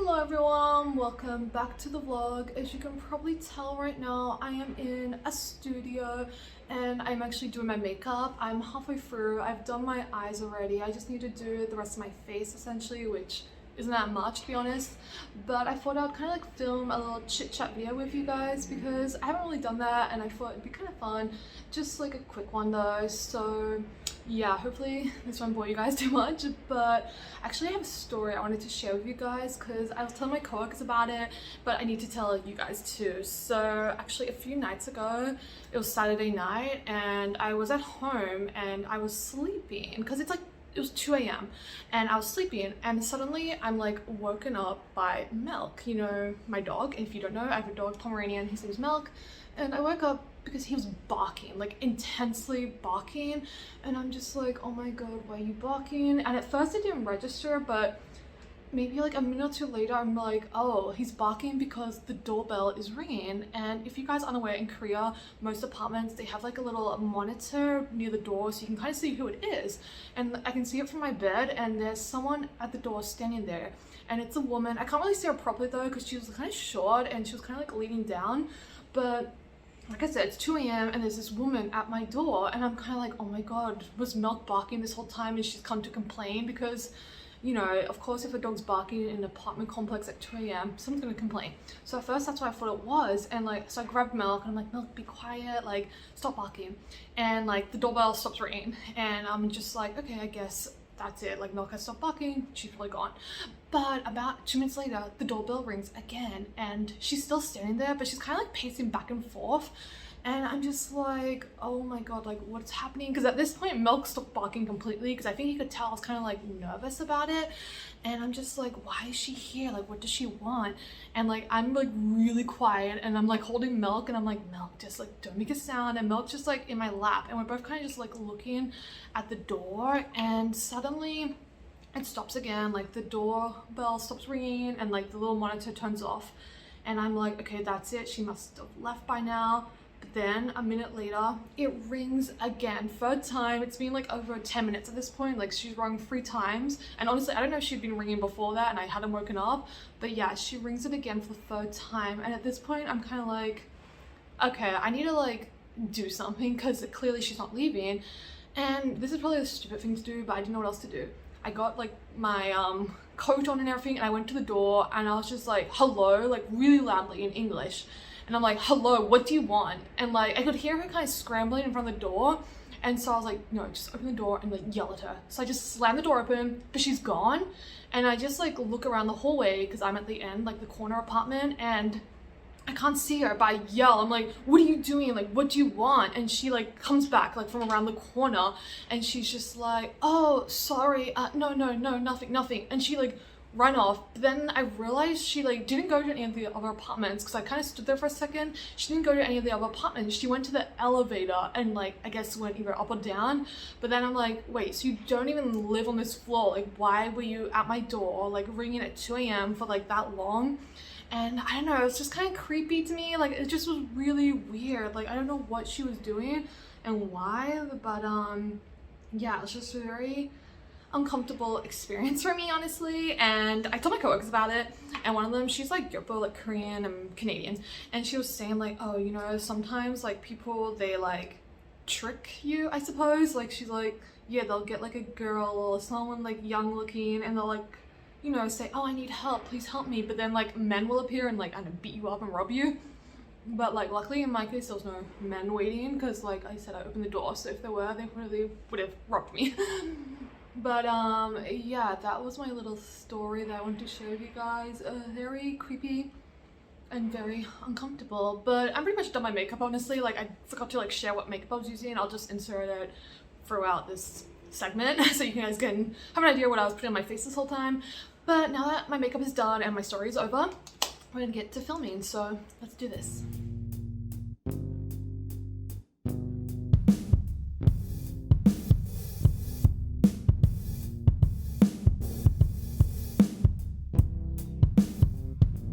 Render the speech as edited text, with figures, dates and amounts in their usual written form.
Hello everyone, welcome back to the vlog. As you can probably tell right now, I am in a studio and I'm actually doing my makeup. I'm halfway through. I've done my eyes already. I just need to do the rest of my face essentially, which isn't that much to be honest, but I thought I'd kind of like film a little chit chat video with you guys because I haven't really done that and I thought it'd be kind of fun, just like a quick one though. So yeah, hopefully this won't bore you guys too much, but actually I have a story I wanted to share with you guys because I was telling my coworkers about it, but I need to tell you guys too. So actually a few nights ago, it was Saturday night and I was at home and I was sleeping because it was 2 a.m. and I was sleeping and suddenly I'm like woken up by Milk, you know, my dog. And if you don't know, I have a dog, Pomeranian, his name's Milk, and I woke up because he was barking, like intensely barking, and I'm just like, oh my god, why are you barking? And at first it didn't register, but maybe like a minute or two later I'm like, oh, he's barking because the doorbell is ringing. And if you guys aren't aware, in Korea most apartments, they have like a little monitor near the door so you can kind of see who it is, and I can see it from my bed and there's someone at the door standing there, and it's a woman. I can't really see her properly though because she was kind of short and she was kind of like leaning down, but like I said, it's 2 a.m. and there's this woman at my door and I'm kind of like, oh my god, was Milk barking this whole time and she's come to complain? Because, you know, of course if a dog's barking in an apartment complex at 2 a.m, someone's gonna complain. So at first that's what I thought it was, and like, so I grabbed Milk and I'm like, Milk, be quiet, like stop barking. And like the doorbell stops ringing and I'm just like, okay, I guess that's it, like Milk has stopped barking, she's probably gone. But about 2 minutes later, the doorbell rings again and she's still standing there, but she's kind of like pacing back and forth. And I'm just like, oh my god, like what's happening? Because at this point Milk stopped barking completely because I think he could tell I was kind of like nervous about it. And I'm just like, why is she here? Like what does she want? And like I'm like really quiet and I'm like holding Milk and I'm like, Milk, just like don't make a sound. And Milk's just like in my lap and we're both kind of just like looking at the door, and suddenly it stops again, like the doorbell stops ringing and like the little monitor turns off, and I'm like, okay, that's it, she must have left by now. But then a minute later it rings again, third time. It's been like over 10 minutes at this point, like she's rung 3 times, and honestly I don't know if she'd been ringing before that and I hadn't woken up, but yeah, she rings it again for the 3rd time. And at this point I'm kind of like, okay, I need to like do something because clearly she's not leaving. And this is probably a stupid thing to do, but I didn't know what else to do. I got like my coat on and everything and I went to the door and I was just like, hello, like really loudly in English. And I'm like, hello, what do you want? And like I could hear her kind of scrambling in front of the door, and so I was like, no, just open the door and like yell at her. So I just slammed the door open, but she's gone. And I just like look around the hallway because I'm at the end, like the corner apartment, and I can't see her, but I yell. I'm like, what are you doing? Like, what do you want? And she like comes back like from around the corner and she's just like, oh, sorry, no, nothing. And she like ran off. But then I realized she like didn't go to any of the other apartments because I kind of stood there for a second. She didn't go to any of the other apartments. She went to the elevator and like I guess went either up or down. But then I'm like, wait, so you don't even live on this floor? Like why were you at my door like ringing at 2 a.m. for like that long? And I don't know, it's just kind of creepy to me. Like it just was really weird. Like I don't know what she was doing and why, but yeah, it was just a very uncomfortable experience for me, honestly. And I told my coworkers about it, and one of them, she's like Yopo, like Korean and Canadian, and she was saying like, oh, you know, sometimes like people, they like trick you, I suppose. Like she's like, yeah, they'll get like a girl or someone like young looking and they'll like, you know, say, oh, I need help, please help me. But then like men will appear and like, I don't know, beat you up and rob you. But like luckily in my case there was no men waiting because like I said, I opened the door, so if there were, they probably would have robbed me. But yeah, that was my little story that I wanted to share with you guys. Very creepy and very uncomfortable, but I'm pretty much done my makeup, honestly. Like I forgot to like share what makeup I was using. I'll just insert it throughout this segment so you guys can have an idea what I was putting on my face this whole time. But now that my makeup is done and my story is over, we're gonna get to filming, so let's do this.